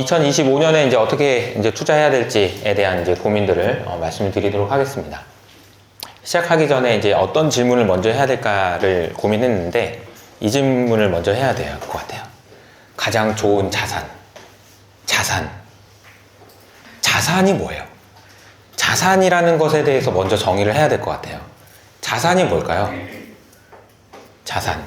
2025년에 이제 어떻게 이제 투자해야 될지에 대한 이제 고민들을 말씀을 드리도록 하겠습니다. 시작하기 전에 이제 어떤 질문을 먼저 해야 될까를 고민했는데 이 질문을 먼저 해야 될 것 같아요. 가장 좋은 자산이 뭐예요? 자산이라는 것에 대해서 먼저 정의를 해야 될 것 같아요. 자산이 뭘까요? 자산.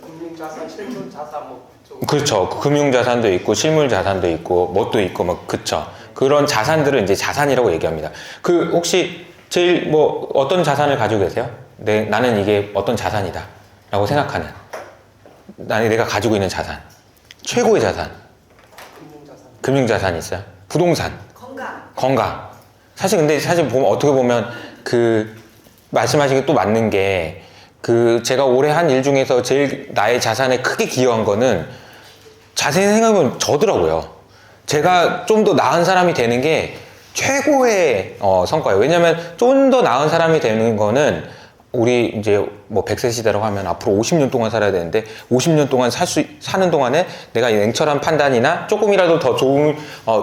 금융자산, 실물자산 그렇죠. 금융자산도 있고 실물자산도 있고 뭣도 있고 뭐 그쵸. 그런 자산들을 이제 자산이라고 얘기합니다. 혹시 제일 뭐 어떤 자산을 가지고 계세요? 나는 이게 어떤 자산이다 라고 생각하는, 내가 가지고 있는 자산, 최고의 자산. 금융자산이 있어요. 부동산, 건강. 사실 근데 보면 어떻게 보면 말씀하신 게 또 맞는 게 제가 올해 한 일 중에서 제일 나의 자산에 크게 기여한 거는 자세히 생각해보면 저더라고요. 제가 좀 더 나은 사람이 되는 게 최고의 성과예요. 왜냐면 좀 더 나은 사람이 되는 거는 우리 이제 뭐 100세 시대라고 하면 앞으로 50년 동안 살아야 되는데 50년 동안 사는 동안에 내가 냉철한 판단이나 조금이라도 더 좋은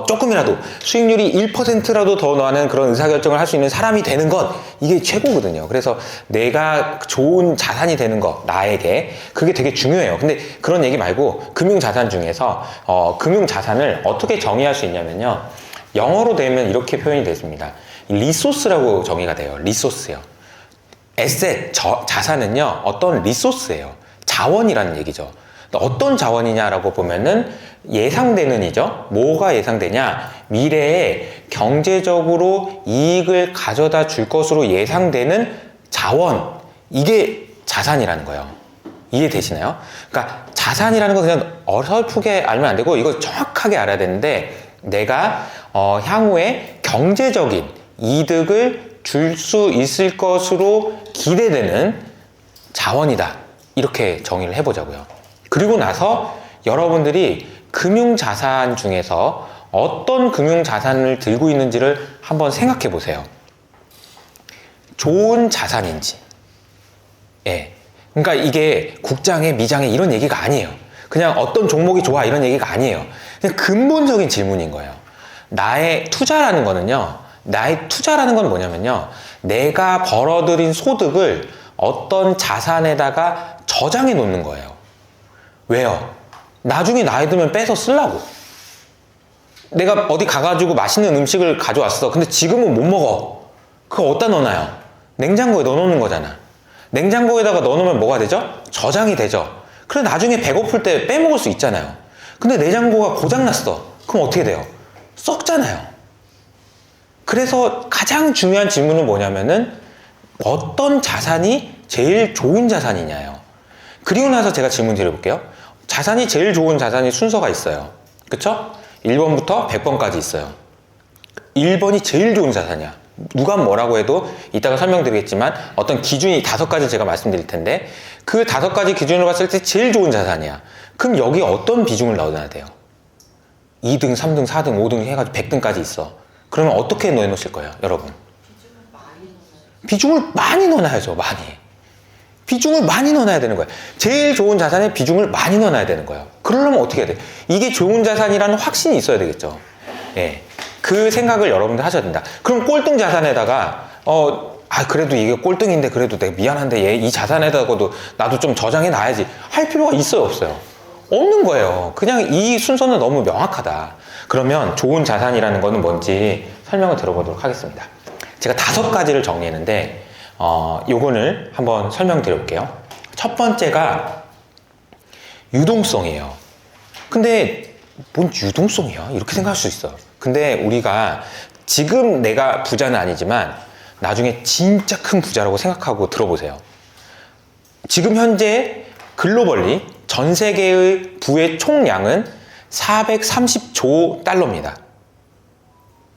조금이라도 수익률이 1%라도 더 나는 그런 의사결정을 할 수 있는 사람이 되는 것, 이게 최고거든요. 그래서 내가 좋은 자산이 되는 것, 나에게 그게 되게 중요해요. 근데 그런 얘기 말고 금융자산 중에서 금융자산을 어떻게 정의할 수 있냐면요, 영어로 되면 이렇게 표현이 됐습니다. 리소스라고 정의가 돼요. 리소스요. 에셋, 자산은요, 어떤 리소스예요. 자원이라는 얘기죠. 어떤 자원이냐라고 보면은 예상되는이죠. 뭐가 예상되냐? 미래에 경제적으로 이익을 가져다 줄 것으로 예상되는 자원. 이게 자산이라는 거예요. 이해되시나요? 그러니까 자산이라는 건 그냥 어설프게 알면 안 되고 이걸 정확하게 알아야 되는데, 내가 향후에 경제적인 이득을 줄 수 있을 것으로 기대되는 자원이다, 이렇게 정의를 해보자고요. 그리고 나서 여러분들이 금융자산 중에서 어떤 금융자산을 들고 있는지를 한번 생각해 보세요. 좋은 자산인지. 예. 그러니까 이게 국장에 미장에 이런 얘기가 아니에요. 그냥 어떤 종목이 좋아 이런 얘기가 아니에요. 그냥 근본적인 질문인 거예요. 나의 투자라는 건 뭐냐면요, 내가 벌어들인 소득을 어떤 자산에다가 저장해 놓는 거예요. 왜요? 나중에 나이 들면 빼서 쓰려고. 내가 어디 가가지고 맛있는 음식을 가져왔어. 근데 지금은 못 먹어. 그거 어디다 넣어놔요? 냉장고에 넣어놓는 거잖아. 냉장고에다가 넣어놓으면 뭐가 되죠? 저장이 되죠. 그래 나중에 배고플 때 빼먹을 수 있잖아요. 근데 냉장고가 고장났어. 그럼 어떻게 돼요? 썩잖아요. 그래서 가장 중요한 질문은 뭐냐면은 어떤 자산이 제일 좋은 자산이냐요. 그리고 나서 제가 질문 드려볼게요. 자산이 제일 좋은 자산이 순서가 있어요. 그쵸? 1번부터 100번까지 있어요. 1번이 제일 좋은 자산이야. 누가 뭐라고 해도 이따가 설명드리겠지만 어떤 기준이 5가지 제가 말씀드릴 텐데, 그 5가지 기준으로 봤을 때 제일 좋은 자산이야. 그럼 여기 어떤 비중을 넣어놔야 돼요? 2등, 3등, 4등, 5등 해가지고 100등까지 있어. 그러면 어떻게 넣어놓으실 거예요, 여러분? 비중을 많이 넣어놔야죠, 많이. 비중을 많이 넣어놔야 되는 거예요. 제일 좋은 자산에 비중을 많이 넣어놔야 되는 거예요. 그러려면 어떻게 해야 돼? 이게 좋은 자산이라는 확신이 있어야 되겠죠. 예. 그 생각을 여러분들 하셔야 된다. 그럼 꼴등 자산에다가, 그래도 이게 꼴등인데 그래도 내가 미안한데 이 자산에다가도 나도 좀 저장해 놔야지 할 필요가 있어요, 없어요? 없는 거예요. 그냥 이 순서는 너무 명확하다. 그러면 좋은 자산이라는 거는 뭔지 설명을 들어보도록 하겠습니다. 제가 5가지를 정리했는데 요거를 한번 설명드려 볼게요. 첫 번째가 유동성이에요. 근데 뭔 유동성이야? 이렇게 생각할 수 있어. 근데 우리가 지금 내가 부자는 아니지만 나중에 진짜 큰 부자라고 생각하고 들어보세요. 지금 현재 글로벌리 전 세계의 부의 총량은 430조 달러입니다.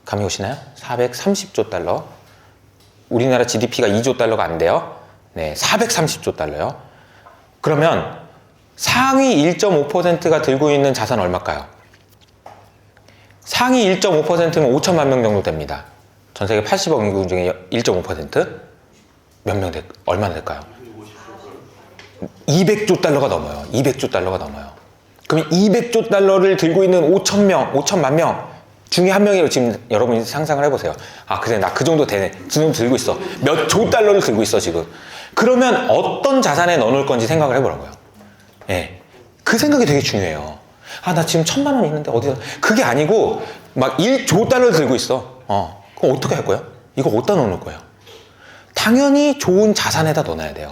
감이 오시나요? 430조 달러. 우리나라 GDP가 2조 달러가 안 돼요. 네, 430조 달러요. 그러면 상위 1.5%가 들고 있는 자산 얼마일까요? 상위 1.5%면 5천만 명 정도 됩니다. 전 세계 80억 인구 중에 1.5%? 몇 명 얼마나 될까요? 200조 달러가 넘어요. 200조 달러가 넘어요. 그럼 200조 달러를 들고 있는 5천만 명 중에 한 명이 지금 여러분이 상상을 해보세요. 아, 그래, 나 그 정도 되네. 그 정도 들고 있어. 몇 조 달러를 들고 있어, 지금. 그러면 어떤 자산에 넣어놓을 건지 생각을 해보라고요. 예. 그 생각이 되게 중요해요. 아, 나 지금 1,000만 원 있는데 어디서. 그게 아니고, 막 1조 달러를 들고 있어. 그럼 어떻게 할 거예요? 이거 어디다 넣어놓을 거예요? 당연히 좋은 자산에다 넣어놔야 돼요.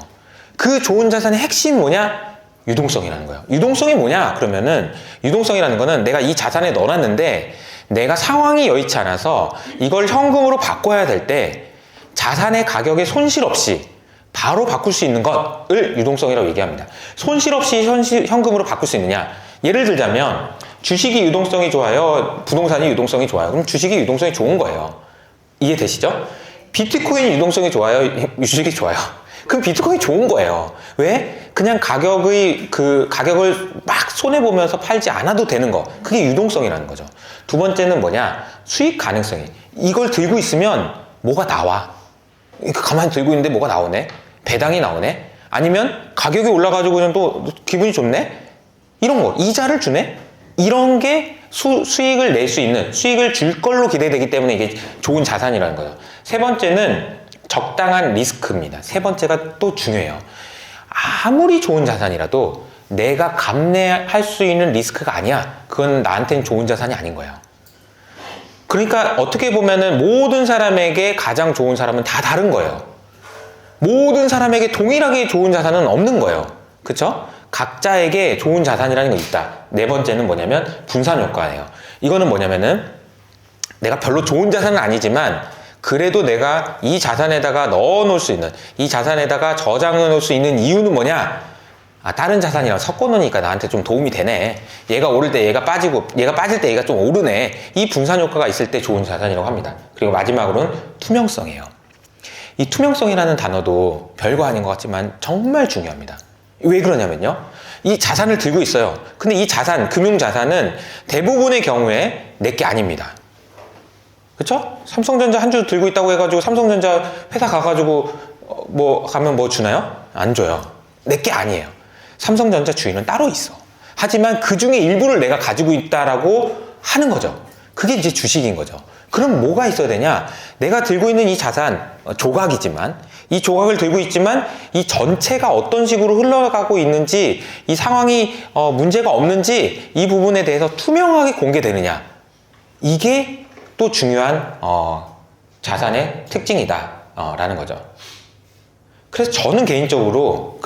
그 좋은 자산의 핵심이 뭐냐? 유동성이라는 거예요. 유동성이 뭐냐? 그러면은, 유동성이라는 거는 내가 이 자산에 넣어놨는데, 내가 상황이 여의치 않아서 이걸 현금으로 바꿔야 될 때 자산의 가격에 손실 없이 바로 바꿀 수 있는 것을 유동성이라고 얘기합니다. 손실 없이 현금으로 바꿀 수 있느냐? 예를 들자면 주식이 유동성이 좋아요? 부동산이 유동성이 좋아요? 그럼 주식이 유동성이 좋은 거예요. 이해되시죠? 비트코인 유동성이 좋아요? 주식이 좋아요? 그럼 비트코인이 좋은 거예요. 왜? 그냥 가격을 막 손해보면서 팔지 않아도 되는 거. 그게 유동성이라는 거죠. 두 번째는 뭐냐? 수익 가능성이. 이걸 들고 있으면 뭐가 나와. 가만히 들고 있는데 뭐가 나오네? 배당이 나오네? 아니면 가격이 올라가지고 그냥 또 기분이 좋네? 이런 거. 이자를 주네? 이런 게 수익을 낼 수 있는, 수익을 줄 걸로 기대되기 때문에 이게 좋은 자산이라는 거죠. 세 번째는 적당한 리스크입니다. 세 번째가 또 중요해요. 아무리 좋은 자산이라도 내가 감내할 수 있는 리스크가 아니야. 그건 나한테는 좋은 자산이 아닌 거예요. 그러니까 어떻게 보면은 모든 사람에게 가장 좋은 사람은 다 다른 거예요. 모든 사람에게 동일하게 좋은 자산은 없는 거예요. 그쵸? 각자에게 좋은 자산이라는 게 있다. 네 번째는 뭐냐면 분산 효과예요. 이거는 뭐냐면은 내가 별로 좋은 자산은 아니지만 그래도 내가 이 자산에다가 넣어 놓을 수 있는, 이 자산에다가 저장해 놓을 수 있는 이유는 뭐냐? 아, 다른 자산이랑 섞어 놓으니까 나한테 좀 도움이 되네. 얘가 오를 때 얘가 빠지고, 얘가 빠질 때 얘가 좀 오르네. 이 분산 효과가 있을 때 좋은 자산이라고 합니다. 그리고 마지막으로는 투명성이에요. 이 투명성이라는 단어도 별거 아닌 것 같지만 정말 중요합니다. 왜 그러냐면요. 이 자산을 들고 있어요. 근데 이 자산, 금융자산은 대부분의 경우에 내게 아닙니다. 그쵸? 삼성전자 한 주 들고 있다고 해가지고 삼성전자 회사 가가지고 가면 뭐 주나요? 안 줘요. 내게 아니에요. 삼성전자 주인은 따로 있어. 하지만 그 중에 일부를 내가 가지고 있다라고 하는 거죠. 그게 이제 주식인 거죠. 그럼 뭐가 있어야 되냐? 내가 들고 있는 이 자산, 조각이지만, 이 조각을 들고 있지만 이 전체가 어떤 식으로 흘러가고 있는지, 이 상황이 문제가 없는지 이 부분에 대해서 투명하게 공개되느냐. 이게 또 중요한 자산의 특징이다 라는 거죠. 그래서 저는 개인적으로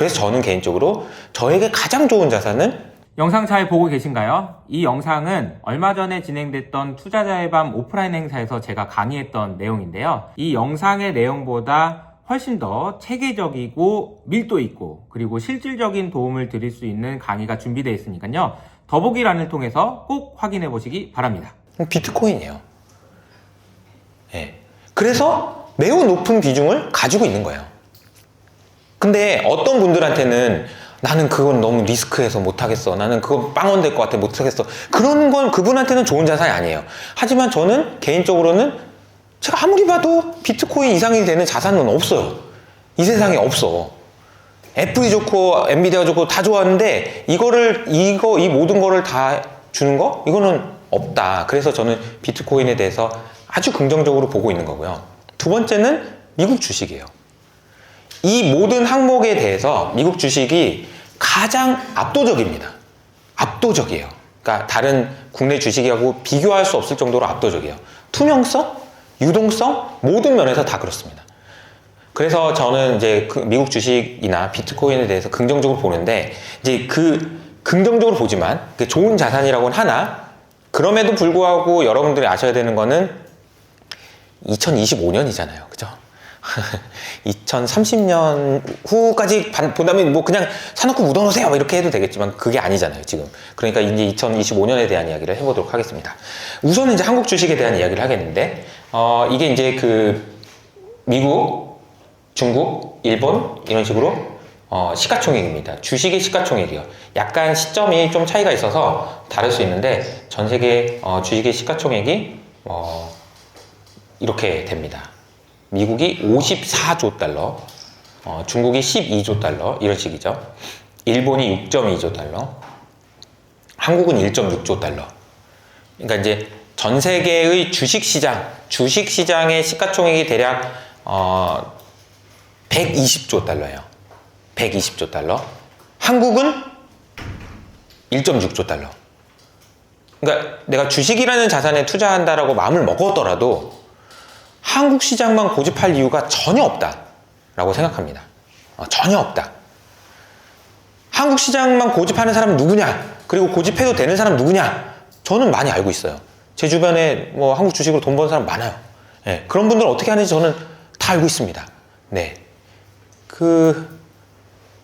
저에게 가장 좋은 자산은, 영상 잘 보고 계신가요? 이 영상은 얼마 전에 진행됐던 투자자의 밤 오프라인 행사에서 제가 강의했던 내용인데요. 이 영상의 내용보다 훨씬 더 체계적이고 밀도 있고 그리고 실질적인 도움을 드릴 수 있는 강의가 준비되어 있으니까요. 더보기란을 통해서 꼭 확인해 보시기 바랍니다. 비트코인이에요. 예. 그래서 매우 높은 비중을 가지고 있는 거예요. 근데 어떤 분들한테는 나는 그건 너무 리스크해서 못하겠어. 나는 그거 빵원 될 것 같아. 못하겠어. 그런 건 그분한테는 좋은 자산이 아니에요. 하지만 저는 개인적으로는 제가 아무리 봐도 비트코인 이상이 되는 자산은 없어요. 이 세상에 없어. 애플이 좋고 엔비디아가 좋고 다 좋아하는데 이 모든 거를 다 주는 거? 이거는 없다. 그래서 저는 비트코인에 대해서 아주 긍정적으로 보고 있는 거고요. 두 번째는 미국 주식이에요. 이 모든 항목에 대해서 미국 주식이 가장 압도적입니다. 압도적이에요. 그러니까 다른 국내 주식하고 비교할 수 없을 정도로 압도적이에요. 투명성, 유동성, 모든 면에서 다 그렇습니다. 그래서 저는 이제 미국 주식이나 비트코인에 대해서 긍정적으로 보는데, 이제 긍정적으로 보지만 좋은 자산이라고는 하나, 그럼에도 불구하고 여러분들이 아셔야 되는 거는 2025년이잖아요. 그죠? 2030년 후까지 본다면 뭐 그냥 사놓고 묻어놓으세요 이렇게 해도 되겠지만 그게 아니잖아요 지금. 그러니까 이제 2025년에 대한 이야기를 해보도록 하겠습니다. 우선은 이제 한국 주식에 대한 이야기를 하겠는데 이게 이제 미국, 중국, 일본 이런 식으로 시가총액입니다. 주식의 시가총액이요. 약간 시점이 좀 차이가 있어서 다를 수 있는데 전 세계 주식의 시가총액이 이렇게 됩니다. 미국이 54조 달러, 중국이 12조 달러 이런 식이죠. 일본이 6.2조 달러, 한국은 1.6조 달러. 그러니까 이제 전 세계의 주식시장의 시가총액이 대략 120조 달러예요. 120조 달러. 한국은 1.6조 달러. 그러니까 내가 주식이라는 자산에 투자한다라고 마음을 먹었더라도 한국 시장만 고집할 이유가 전혀 없다라고 생각합니다. 전혀 없다. 한국 시장만 고집하는 사람은 누구냐? 그리고 고집해도 되는 사람은 누구냐? 저는 많이 알고 있어요. 제 주변에 뭐 한국 주식으로 돈 버는 사람 많아요. 네, 그런 분들은 어떻게 하는지 저는 다 알고 있습니다. 네.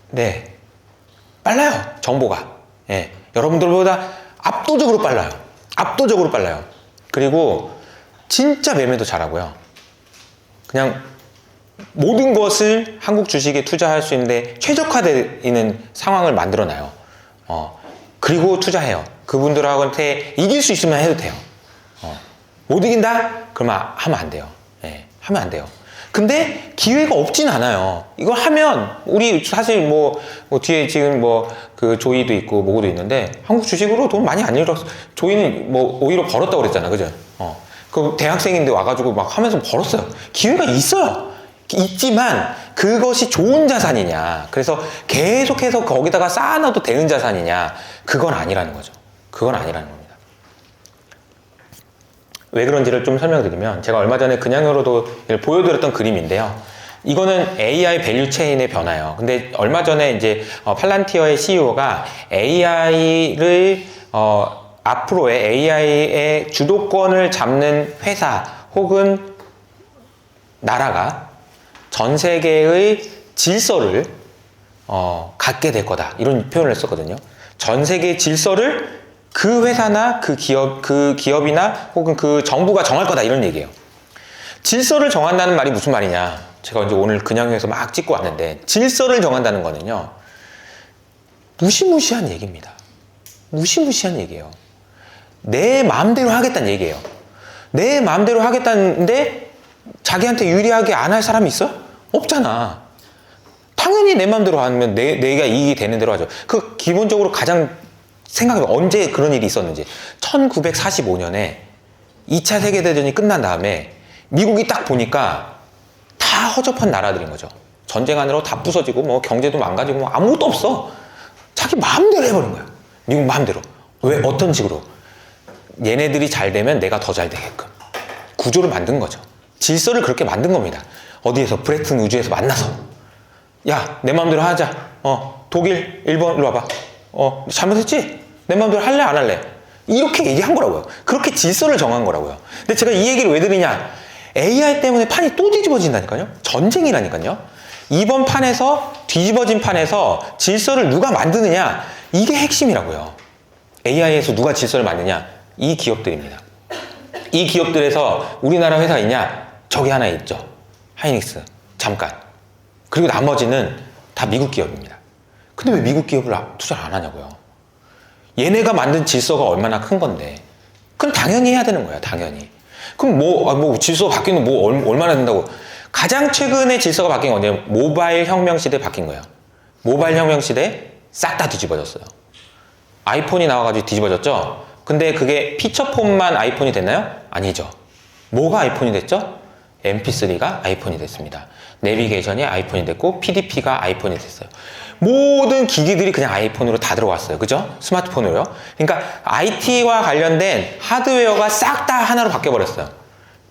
네. 빨라요. 정보가. 네. 여러분들보다 압도적으로 빨라요. 압도적으로 빨라요. 그리고 진짜 매매도 잘하고요. 그냥 모든 것을 한국 주식에 투자할 수 있는데 최적화되는 상황을 만들어놔요. 그리고 투자해요. 그분들한테 이길 수 있으면 해도 돼요. 못 이긴다? 그러면 하면 안 돼요. 네, 하면 안 돼요. 근데 기회가 없진 않아요. 이걸 하면 우리 사실 뭐 뒤에 지금 그 조이도 있고 뭐고도 있는데 한국 주식으로 돈 많이 안 잃었어. 조이는 뭐 오히려 벌었다고 그랬잖아, 그죠? 그 대학생인데 와가지고 막 하면서 벌었어요. 기회가 있어요. 있지만 그것이 좋은 자산이냐, 그래서 계속해서 거기다가 쌓아놔도 되는 자산이냐, 그건 아니라는 거죠. 그건 아니라는 겁니다. 왜 그런지를 좀 설명드리면, 제가 얼마 전에 그냥으로도 보여드렸던 그림인데요. 이거는 AI 밸류 체인의 변화예요. 근데 얼마 전에 이제 팔란티어의 CEO가 AI를 앞으로의 AI의 주도권을 잡는 회사 혹은 나라가 전 세계의 질서를 갖게 될 거다, 이런 표현을 했었거든요. 전 세계의 질서를 그 회사나 그 기업이나 혹은 그 정부가 정할 거다, 이런 얘기예요. 질서를 정한다는 말이 무슨 말이냐, 제가 이제 오늘 그냥에서 막 찍고 왔는데, 질서를 정한다는 거는요, 무시무시한 얘기입니다. 무시무시한 얘기예요. 내 마음대로 하겠다는 얘기예요. 내 마음대로 하겠다는데 자기한테 유리하게 안 할 사람이 있어? 없잖아. 당연히 내 마음대로 하면 내가 이익이 되는 대로 하죠. 그 기본적으로 가장 생각해봐. 언제 그런 일이 있었는지. 1945년에 2차 세계대전이 끝난 다음에 미국이 딱 보니까 다 허접한 나라들인 거죠. 전쟁하느라고 다 부서지고 뭐 경제도 망가지고 뭐 아무것도 없어. 자기 마음대로 해버린 거야. 미국 마음대로. 왜? 어떤 식으로? 얘네들이 잘 되면 내가 더 잘 되게끔 구조를 만든 거죠. 질서를 그렇게 만든 겁니다. 어디에서? 브레튼 우주에서 만나서, 야, 내 마음대로 하자. 독일, 일본, 일로 와봐. 잘못했지? 내 마음대로 할래, 안 할래? 이렇게 얘기한 거라고요. 그렇게 질서를 정한 거라고요. 근데 제가 이 얘기를 왜 드리냐? AI 때문에 판이 또 뒤집어진다니까요? 전쟁이라니까요? 이번 판에서, 뒤집어진 판에서 질서를 누가 만드느냐? 이게 핵심이라고요. AI에서 누가 질서를 만드냐? 이 기업들입니다. 이 기업들에서 우리나라 회사 있냐? 저기 하나 있죠. 하이닉스. 잠깐. 그리고 나머지는 다 미국 기업입니다. 근데 왜 미국 기업을 투자를 안 하냐고요? 얘네가 만든 질서가 얼마나 큰 건데. 그럼 당연히 해야 되는 거예요. 당연히. 그럼 질서가 바뀌는 얼마나 된다고. 가장 최근에 질서가 바뀐 건 언제냐면 모바일 혁명 시대에 바뀐 거예요. 모바일 혁명 시대에 싹 다 뒤집어졌어요. 아이폰이 나와가지고 뒤집어졌죠? 근데 그게 피처폰만 아이폰이 됐나요? 아니죠. 뭐가 아이폰이 됐죠? MP3가 아이폰이 됐습니다. 내비게이션이 아이폰이 됐고 PDP가 아이폰이 됐어요. 모든 기기들이 그냥 아이폰으로 다 들어왔어요. 그죠? 스마트폰으로요. 그러니까 IT와 관련된 하드웨어가 싹 다 하나로 바뀌어버렸어요.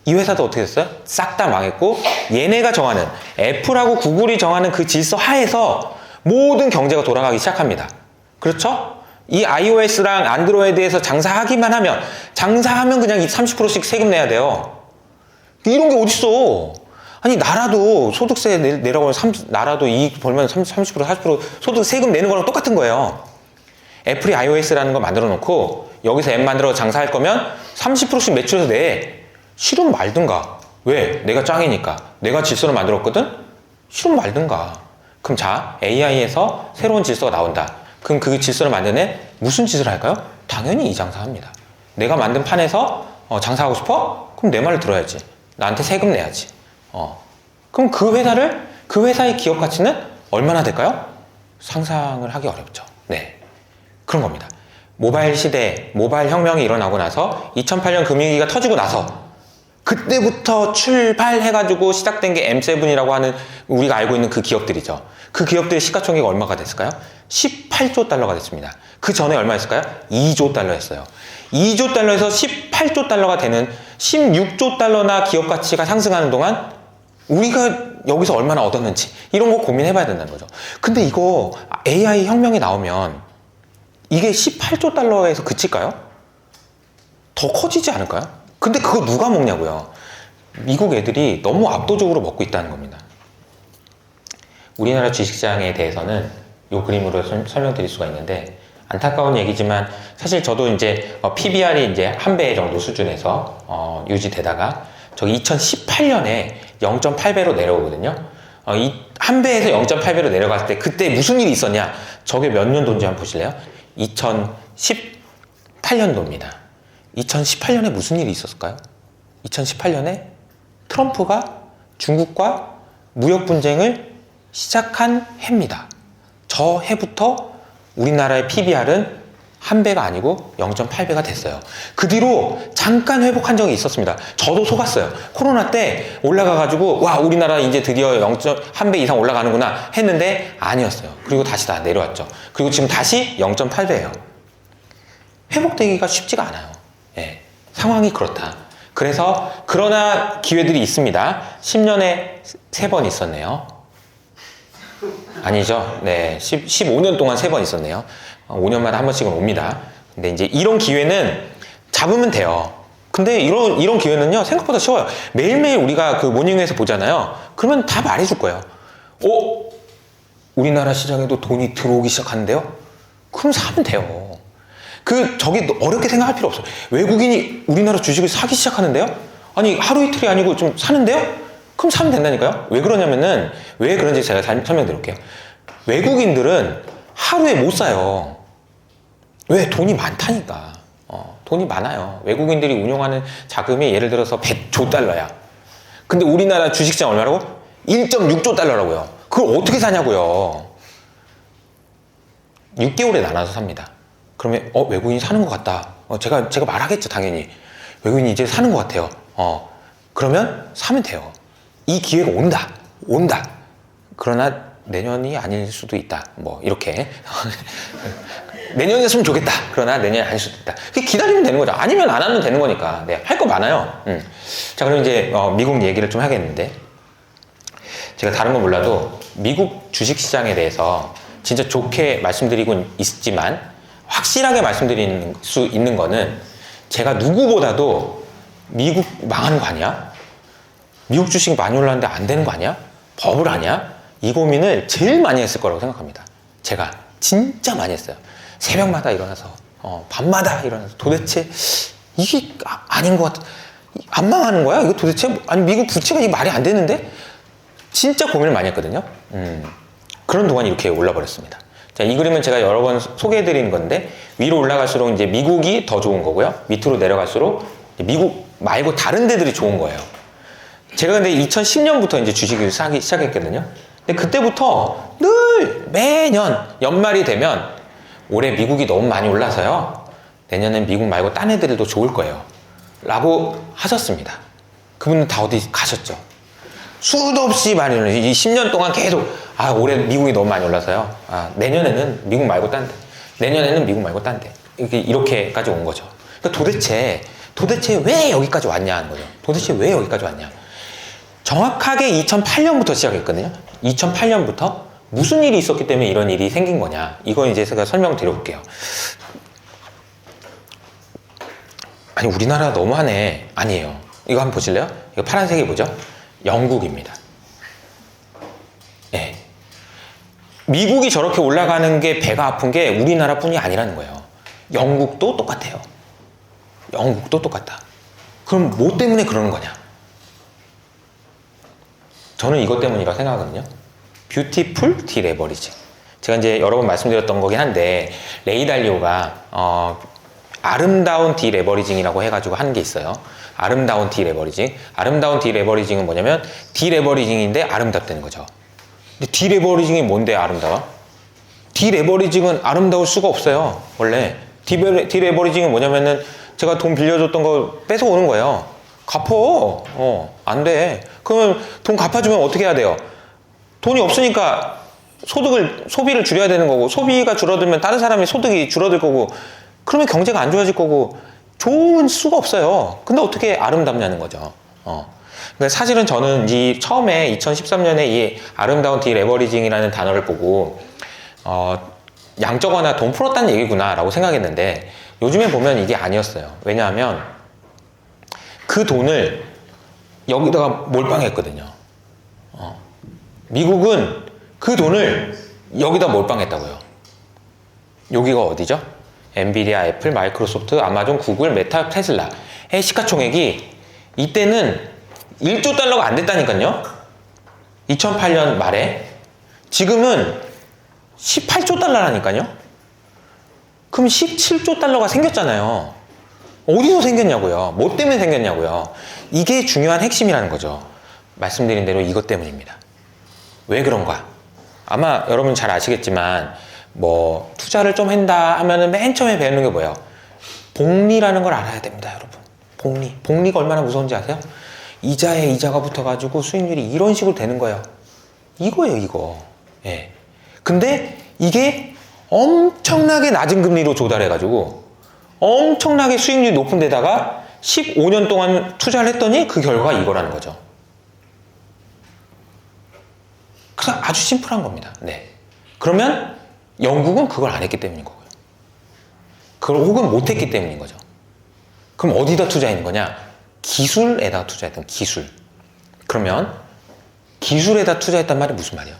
이 회사도 어떻게 됐어요? 싹 다 망했고, 얘네가 정하는, 애플하고 구글이 정하는 그 질서 하에서 모든 경제가 돌아가기 시작합니다. 그렇죠? 이 iOS랑 안드로이드에서 장사하기만 하면, 장사하면 그냥 30%씩 세금 내야 돼요. 이런 게 어딨어. 아니, 나라도 소득세 내라고 하면 나라도 이익 벌면 30%, 40% 소득 세금 내는 거랑 똑같은 거예요. 애플이 iOS라는 거 만들어 놓고 여기서 앱 만들어 장사할 거면 30%씩 매출해서 내. 싫으면 말든가. 왜? 내가 짱이니까. 내가 질서를 만들었거든? 싫으면 말든가. 그럼 자, AI에서 새로운 질서가 나온다. 그럼 그 질서를 만드는 애 무슨 짓을 할까요? 당연히 이 장사합니다. 내가 만든 판에서 장사하고 싶어? 그럼 내 말을 들어야지. 나한테 세금 내야지. 그럼 그 회사의 기업 가치는 얼마나 될까요? 상상을 하기 어렵죠. 네. 그런 겁니다. 모바일 시대, 모바일 혁명이 일어나고 나서 2008년 금융위기가 터지고 나서 그때부터 출발해가지고 시작된 게 M7이라고 하는 우리가 알고 있는 그 기업들이죠. 그 기업들의 시가총액이 얼마가 됐을까요? 18조 달러가 됐습니다. 그 전에 얼마였을까요? 2조 달러였어요. 2조 달러에서 18조 달러가 되는 16조 달러나 기업 가치가 상승하는 동안 우리가 여기서 얼마나 얻었는지 이런 거 고민해봐야 된다는 거죠. 근데 이거 AI 혁명이 나오면 이게 18조 달러에서 그칠까요? 더 커지지 않을까요? 근데 그거 누가 먹냐고요. 미국 애들이 너무 압도적으로 먹고 있다는 겁니다. 우리나라 주식시장에 대해서는 이 그림으로 설명드릴 수가 있는데, 안타까운 얘기지만 사실 저도 이제 PBR이 이제 한 배 정도 수준에서 유지되다가 저기 2018년에 0.8배로 내려오거든요. 이 한 배에서 0.8배로 내려갔을 때 그때 무슨 일이 있었냐? 저게 몇 년도인지 한번 보실래요? 2018년도입니다. 2018년에 무슨 일이 있었을까요? 2018년에 트럼프가 중국과 무역 분쟁을 시작한 해입니다. 저 해부터 우리나라의 PBR은 한 배가 아니고 0.8배가 됐어요. 그 뒤로 잠깐 회복한 적이 있었습니다. 저도 속았어요. 코로나 때 올라가가지고 와, 우리나라 이제 드디어 0.1배 이상 올라가는구나 했는데 아니었어요. 그리고 다시 다 내려왔죠. 그리고 지금 다시 0.8배예요. 회복되기가 쉽지가 않아요. 예, 상황이 그렇다. 그래서 그러나 기회들이 있습니다. 10년에 3번 있었네요. 아니죠. 네, 15년 동안 3번 있었네요. 5년마다 한 번씩은 옵니다. 근데 이제 이런 기회는 잡으면 돼요. 근데 이런 기회는요, 생각보다 쉬워요. 매일매일 우리가 그 모닝에서 보잖아요. 그러면 다 말해줄 거예요. 우리나라 시장에도 돈이 들어오기 시작하는데요? 그럼 사면 돼요. 저기 어렵게 생각할 필요 없어요. 외국인이 우리나라 주식을 사기 시작하는데요? 아니, 하루 이틀이 아니고 좀 사는데요? 그럼 사면 된다니까요? 왜 그러냐면은, 왜 그런지 제가 설명드릴게요. 외국인들은 하루에 못 사요. 왜? 돈이 많다니까. 돈이 많아요. 외국인들이 운용하는 자금이 예를 들어서 100조 달러야. 근데 우리나라 주식시장 얼마라고? 1.6조 달러라고요. 그걸 어떻게 사냐고요. 6개월에 나눠서 삽니다. 그러면 외국인이 사는 것 같다. 제가 말하겠죠, 당연히. 외국인이 이제 사는 것 같아요. 그러면 사면 돼요. 이 기회가 온다. 그러나 내년이 아닐 수도 있다. 뭐 이렇게 내년이었으면 좋겠다. 그러나 내년이 아닐 수도 있다. 기다리면 되는 거죠. 아니면 안 하면 되는 거니까. 네, 할 거 많아요. 자, 그럼 이제 미국 얘기를 좀 하겠는데, 제가 다른 건 몰라도 미국 주식시장에 대해서 진짜 좋게 말씀드리고 있지만 확실하게 말씀드릴 수 있는 거는, 제가 누구보다도 미국 망하는 거 아니야? 미국 주식 많이 올랐는데 안 되는 거 아니야? 버블 아니야? 이 고민을 제일 많이 했을 거라고 생각합니다. 제가 진짜 많이 했어요. 새벽마다 일어나서 밤마다 일어나서 도대체 이게 아닌 것 같아. 안 망하는 거야? 이거 도대체? 아니, 미국 부채가 이게 말이 안 되는데? 진짜 고민을 많이 했거든요. 그런 동안 이렇게 올라버렸습니다. 자, 이 그림은 제가 여러 번 소개해드리는 건데, 위로 올라갈수록 이제 미국이 더 좋은 거고요. 밑으로 내려갈수록 미국 말고 다른 데들이 좋은 거예요. 제가 근데 2010년부터 이제 주식을 사기 시작했거든요. 근데 그때부터 늘 매년 연말이 되면 올해 미국이 너무 많이 올라서요, 내년엔 미국 말고 딴 애들도 좋을 거예요 라고 하셨습니다. 그분은 다 어디 가셨죠. 수도 없이 많이 올라요. 이 10년 동안 계속 올해 미국이 너무 많이 올라서요, 내년에는 미국 말고 딴 데, 내년에는 미국 말고 딴 데, 이렇게까지 온 거죠. 그러니까 도대체 왜 여기까지 왔냐 하는 거죠. 도대체 왜 여기까지 왔냐. 정확하게 2008년부터 시작했거든요. 2008년부터 무슨 일이 있었기 때문에 이런 일이 생긴 거냐. 이건 이제 제가 설명드려볼게요. 아니, 우리나라 너무하네. 아니에요. 이거 한번 보실래요? 이거 파란색이 뭐죠? 영국입니다. 네. 미국이 저렇게 올라가는 게 배가 아픈 게 우리나라 뿐이 아니라는 거예요. 영국도 똑같아요. 영국도 똑같다. 그럼 뭐 때문에 그러는 거냐? 저는 이것 때문이라고 생각하거든요. 뷰티풀 디레버리징. 제가 이제 여러 번 말씀드렸던 거긴 한데, 레이 달리오가 아름다운 디레버리징이라고 해가지고 하는 게 있어요. 아름다운 디레버리징. 아름다운 디레버리징은 뭐냐면 디레버리징인데 아름답다는 거죠. 근데 디레버리징이 뭔데 아름다워? 디레버리징은 아름다울 수가 없어요. 원래 디레버리징은 뭐냐면은 제가 돈 빌려줬던 거 뺏어오는 거예요. 갚어. 안 돼. 그러면 돈 갚아주면 어떻게 해야 돼요? 돈이 없으니까 소비를 줄여야 되는 거고, 소비가 줄어들면 다른 사람의 소득이 줄어들 거고, 그러면 경제가 안 좋아질 거고, 좋은 수가 없어요. 근데 어떻게 아름답냐는 거죠. 근데 사실은 저는 처음에 2013년에 이 아름다운 디레버리징이라는 단어를 보고, 양적완화 돈 풀었다는 얘기구나 라고 생각했는데, 요즘에 보면 이게 아니었어요. 왜냐하면 그 돈을 여기다가 몰빵했거든요. 미국은 그 돈을 여기다 몰빵했다고요. 여기가 어디죠? 엔비디아, 애플, 마이크로소프트, 아마존, 구글, 메타, 테슬라의 시가총액이 이때는 1조 달러가 안 됐다니까요. 2008년 말에. 지금은 18조 달러라니까요. 그럼 17조 달러가 생겼잖아요. 어디서 생겼냐고요? 뭐 때문에 생겼냐고요? 이게 중요한 핵심이라는 거죠. 말씀드린 대로 이것 때문입니다. 왜 그런가? 아마 여러분 잘 아시겠지만 뭐 투자를 좀 한다 하면은 맨 처음에 배우는 게 뭐예요? 복리라는 걸 알아야 됩니다, 여러분. 복리가 얼마나 무서운지 아세요? 이자에 이자가 붙어가지고 수익률이 이런 식으로 되는 거예요. 이거예요, 이거. 예. 근데 이게 엄청나게 낮은 금리로 조달해가지고 엄청나게 수익률이 높은 데다가 15년 동안 투자를 했더니 그 결과가 이거라는 거죠. 그냥 아주 심플한 겁니다. 네. 그러면 영국은 그걸 안 했기 때문인 거고요. 그걸 혹은 못 했기 때문인 거죠. 그럼 어디다 투자했는 거냐? 기술에다 투자했던 기술. 그러면 기술에다 투자했단 말이 무슨 말이에요?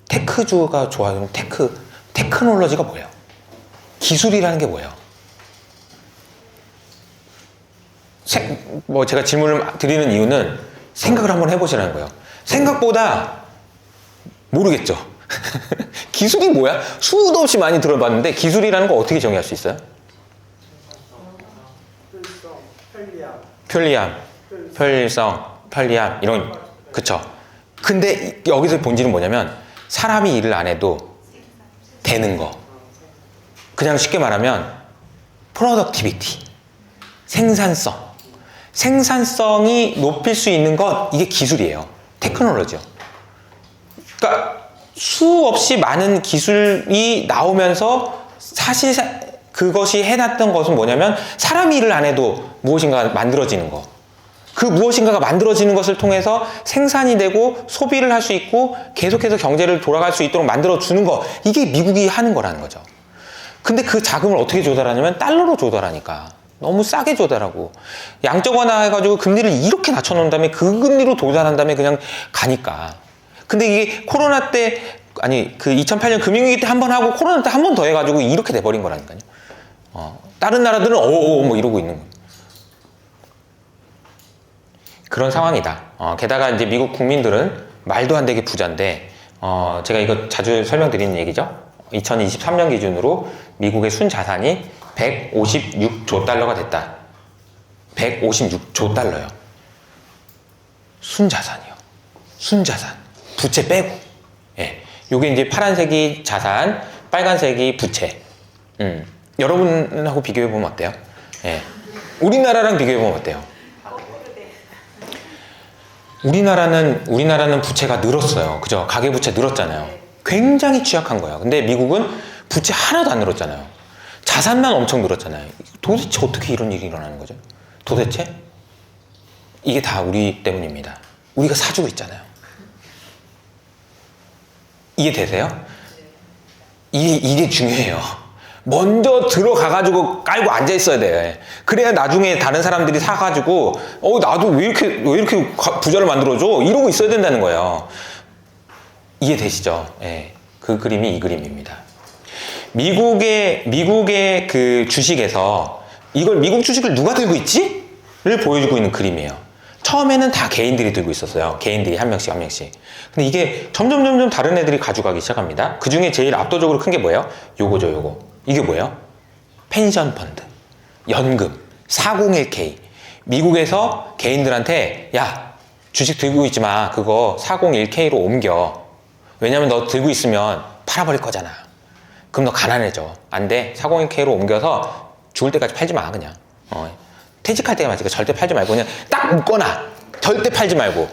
테크주가 좋아요. 테크놀로지가 뭐예요? 기술이라는 게 뭐예요? 제가 질문을 드리는 이유는 생각을 한번 해보시라는 거예요. 생각보다 모르겠죠? 기술이 뭐야? 수도 없이 많이 들어봤는데 기술이라는 거 어떻게 정의할 수 있어요? 편리함, 이런, 그쵸? 근데 여기서 본질은 뭐냐면 사람이 일을 안 해도 되는 거. 그냥 쉽게 말하면 productivity, 생산성이 높일 수 있는 것, 이게 기술이에요. 테크놀로지요. 그러니까 수없이 많은 기술이 나오면서 사실 그것이 해놨던 것은 뭐냐면 사람이 일을 안 해도 무엇인가 만들어지는 거. 그 무엇인가가 만들어지는 것을 통해서 생산이 되고 소비를 할 수 있고 계속해서 경제를 돌아갈 수 있도록 만들어주는 거. 이게 미국이 하는 거라는 거죠. 근데 그 자금을 어떻게 조달하냐면 달러로 조달하니까. 너무 싸게 조달하고 양적 완화해가지고 금리를 이렇게 낮춰놓은 다음에 그 금리로 조달한 다음에 그냥 가니까. 근데 이게 코로나 때, 아니 그 2008년 금융위기 때 한 번 하고 코로나 때 한 번 더 해가지고 이렇게 돼버린 거라니까요. 다른 나라들은 뭐 이러고 있는 거예요. 그런 상황이다. 게다가 이제 미국 국민들은 말도 안 되게 부자인데, 제가 이거 자주 설명드리는 얘기죠. 2023년 기준으로 미국의 순자산이 156조 달러가 됐다. 156조 달러요. 순자산이요. 순자산. 부채 빼고. 예. 요게 이제 파란색이 자산, 빨간색이 부채. 여러분하고 비교해보면 어때요? 예. 우리나라랑 비교해보면 어때요? 우리나라는 부채가 늘었어요. 그죠? 가계부채 늘었잖아요. 굉장히 취약한 거예요. 근데 미국은 부채 하나도 안 늘었잖아요. 자산만 엄청 늘었잖아요. 도대체 어떻게 이런 일이 일어나는 거죠? 도대체? 이게 다 우리 때문입니다. 우리가 사주고 있잖아요. 이해되세요? 이게 중요해요. 먼저 들어가가지고 깔고 앉아있어야 돼. 그래야 나중에 다른 사람들이 사가지고, 나도 왜 이렇게 부자를 만들어줘? 이러고 있어야 된다는 거예요. 이해되시죠? 예. 그 그림이 이 그림입니다. 미국의 그 주식에서 이걸 미국 주식을 누가 들고 있지? 를 보여주고 있는 그림이에요. 처음에는 다 개인들이 들고 있었어요. 개인들이 한 명씩. 근데 이게 점점 다른 애들이 가져가기 시작합니다. 그 중에 제일 압도적으로 큰 게 뭐예요? 요거. 이게 뭐예요? 펜션 펀드, 연금, 401k. 미국에서 개인들한테 야, 주식 들고 있지 마. 그거 401k로 옮겨. 왜냐면 너 들고 있으면 팔아버릴 거잖아. 그럼 너 가난해져. 안 돼. 40K로 옮겨서 죽을 때까지 팔지 마, 그냥. 퇴직할 때만 절대 팔지 말고 그냥 딱 묶거나 절대 팔지 말고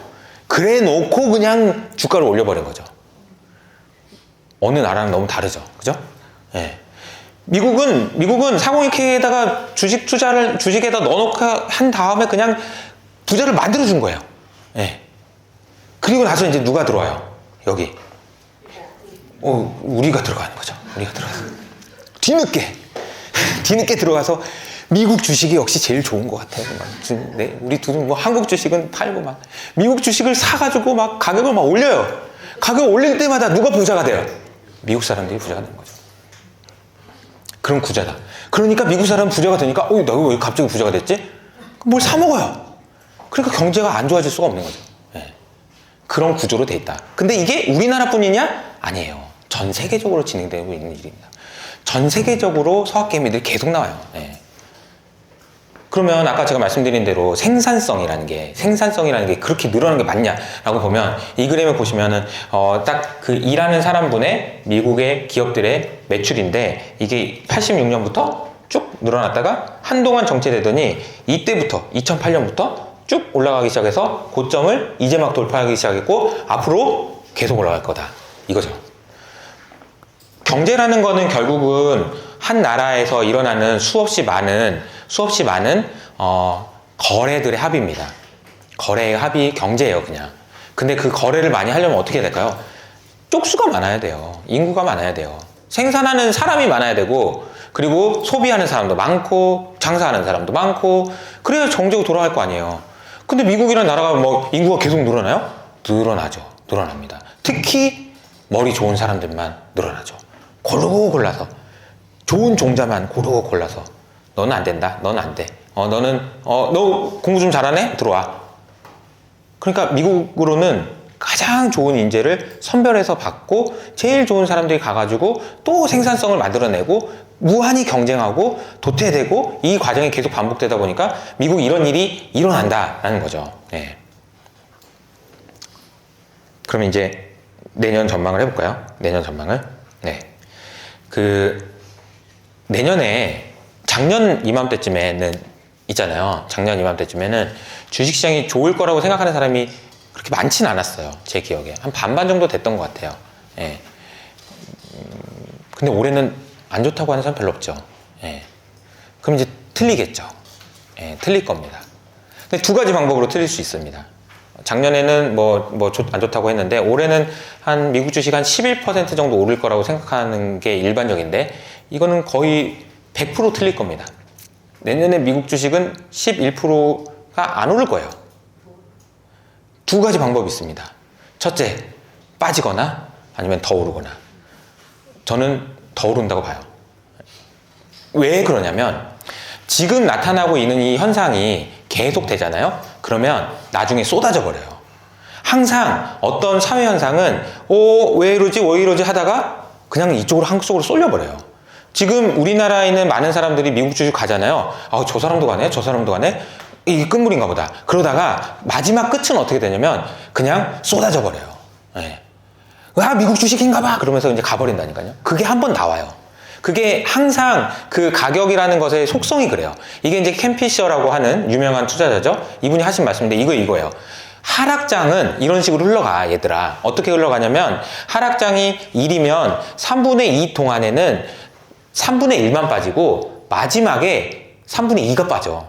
그래 놓고 그냥 주가를 올려버린 거죠. 어느 나라는 너무 다르죠. 그죠? 예. 미국은 40K에다가 주식에다 넣어놓고 한 다음에 그냥 부자를 만들어준 거예요. 예. 그리고 나서 이제 누가 들어와요? 여기. 우리가 들어가는 거죠. 우리가 들어가서. 뒤늦게 들어가서 미국 주식이 역시 제일 좋은 것 같아요. 네, 우리 둘은 뭐 한국 주식은 팔고 막 미국 주식을 사가지고 막 가격을 막 올려요. 가격 올릴 때마다 누가 부자가 돼요? 미국 사람들이 부자가 되는 거죠. 그런 구조다. 그러니까 미국 사람 부자가 되니까 나 왜 갑자기 부자가 됐지? 뭘 사 먹어요. 그러니까 경제가 안 좋아질 수가 없는 거죠. 네. 그런 구조로 돼 있다. 근데 이게 우리나라뿐이냐? 아니에요. 전 세계적으로 진행되고 있는 일입니다. 전 세계적으로 서학개미들이 계속 나와요. 네. 그러면 아까 제가 말씀드린 대로 생산성이라는 게 그렇게 늘어나는 게 맞냐라고 보면 이 그림을 보시면은 딱 그 일하는 사람분의 미국의 기업들의 매출인데 이게 86년부터 쭉 늘어났다가 한동안 정체되더니 이때부터 2008년부터 쭉 올라가기 시작해서 고점을 이제 막 돌파하기 시작했고 앞으로 계속 올라갈 거다 이거죠. 경제라는 거는 결국은 한 나라에서 일어나는 수없이 많은 거래들의 합입니다. 거래의 합이 경제예요, 그냥. 근데 그 거래를 많이 하려면 어떻게 해야 될까요? 쪽수가 많아야 돼요. 인구가 많아야 돼요. 생산하는 사람이 많아야 되고, 그리고 소비하는 사람도 많고, 장사하는 사람도 많고, 그래야 경제가 돌아갈 거 아니에요. 근데 미국이라는 나라가 뭐 인구가 계속 늘어나요? 늘어나죠. 늘어납니다. 특히 머리 좋은 사람들만 늘어나죠. 고르고 골라서. 좋은 종자만 고르고 골라서. 너는 안 된다. 너는 안 돼. 너 공부 좀 잘하네? 들어와. 그러니까 미국으로는 가장 좋은 인재를 선별해서 받고 제일 좋은 사람들이 가가지고 또 생산성을 만들어내고 무한히 경쟁하고 도태되고 이 과정이 계속 반복되다 보니까 미국 이런 일이 일어난다라는 거죠. 네. 그럼 이제 내년 전망을 해볼까요? 내년 전망을. 네. 내년에 작년 이맘때쯤에는 있잖아요. 작년 이맘때쯤에는 주식시장이 좋을 거라고 생각하는 사람이 그렇게 많지는 않았어요. 제 기억에. 한 반반 정도 됐던 것 같아요. 예. 근데 올해는 안 좋다고 하는 사람 별로 없죠. 예. 그럼 이제 틀리겠죠. 예, 틀릴 겁니다. 근데 두 가지 방법으로 틀릴 수 있습니다. 작년에는 안 좋다고 했는데 올해는 한 미국 주식 한 11% 정도 오를 거라고 생각하는 게 일반적인데 이거는 거의 100% 틀릴 겁니다. 내년에 미국 주식은 11%가 안 오를 거예요. 두 가지 방법이 있습니다. 첫째, 빠지거나 아니면 더 오르거나. 저는 더 오른다고 봐요. 왜 그러냐면 지금 나타나고 있는 이 현상이 계속 되잖아요. 그러면 나중에 쏟아져 버려요. 항상 어떤 사회 현상은 왜 이러지 하다가 그냥 이쪽으로 한국 쪽으로 쏠려 버려요. 지금 우리나라에 있는 많은 사람들이 미국 주식 가잖아요. 저 사람도 가네, 저 사람도 가네. 이게 끝물인가 보다. 그러다가 마지막 끝은 어떻게 되냐면 그냥 쏟아져 버려요. 네. 미국 주식인가 봐. 그러면서 이제 가버린다니까요. 그게 한 번 나와요. 그게 항상 그 가격이라는 것의 속성이 그래요. 이게 이제 켄 피셔라고 하는 유명한 투자자죠. 이분이 하신 말씀인데 이거예요. 하락장은 이런 식으로 흘러가, 얘들아. 어떻게 흘러가냐면 하락장이 1이면 3분의 2 동안에는 3분의 1만 빠지고 마지막에 3분의 2가 빠져.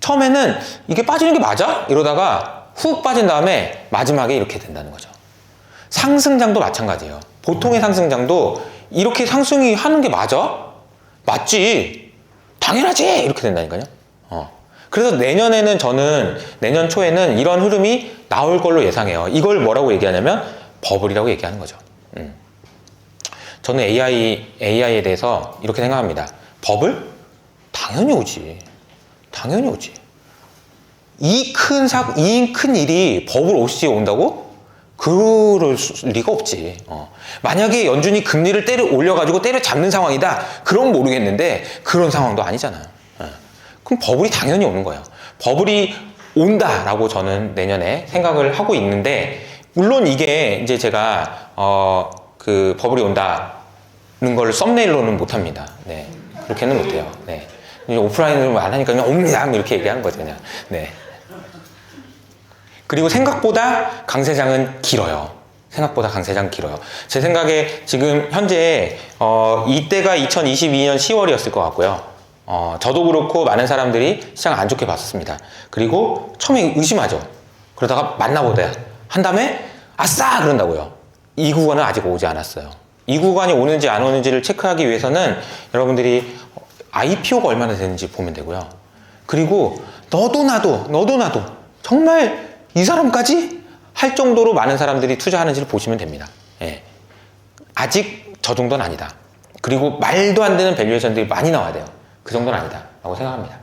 처음에는 이게 빠지는 게 맞아? 이러다가 훅 빠진 다음에 마지막에 이렇게 된다는 거죠. 상승장도 마찬가지예요. 보통의 상승장도 이렇게 상승이 하는 게 맞아? 맞지? 당연하지! 이렇게 된다니까요. 그래서 내년 초에는 이런 흐름이 나올 걸로 예상해요. 이걸 뭐라고 얘기하냐면 버블이라고 얘기하는 거죠. 저는 AI에 대해서 이렇게 생각합니다. 버블? 당연히 오지. 당연히 오지. 이 큰 일이 버블 없이 온다고? 그럴 리가 없지. 만약에 연준이 금리를 올려가지고 때려잡는 상황이다. 그럼 모르겠는데 그런 상황도 아니잖아요. 그럼 버블이 당연히 오는 거예요. 버블이 온다라고 저는 내년에 생각을 하고 있는데 물론 이게 이제 제가 그 버블이 온다 걸 썸네일로는 못합니다. 네. 그렇게는 못해요. 네. 오프라인으로 안 하니까 그냥 옴냥 이렇게 얘기하는 거죠, 그냥. 네. 그리고 생각보다 강세장은 길어요. 생각보다 강세장 길어요. 제 생각에 지금 현재 이때가 2022년 10월이었을 것 같고요. 저도 그렇고 많은 사람들이 시장 안 좋게 봤었습니다. 그리고 처음에 의심하죠. 그러다가 만나보다 한 다음에 아싸 그런다고요. 이 구간은 아직 오지 않았어요. 이 구간이 오는지 안 오는지를 체크하기 위해서는 여러분들이 IPO가 얼마나 되는지 보면 되고요. 그리고 너도 나도 정말 이 사람까지 할 정도로 많은 사람들이 투자하는지를 보시면 됩니다. 예. 아직 저 정도는 아니다. 그리고 말도 안 되는 밸류에이션들이 많이 나와야 돼요. 그 정도는 아니다 라고 생각합니다.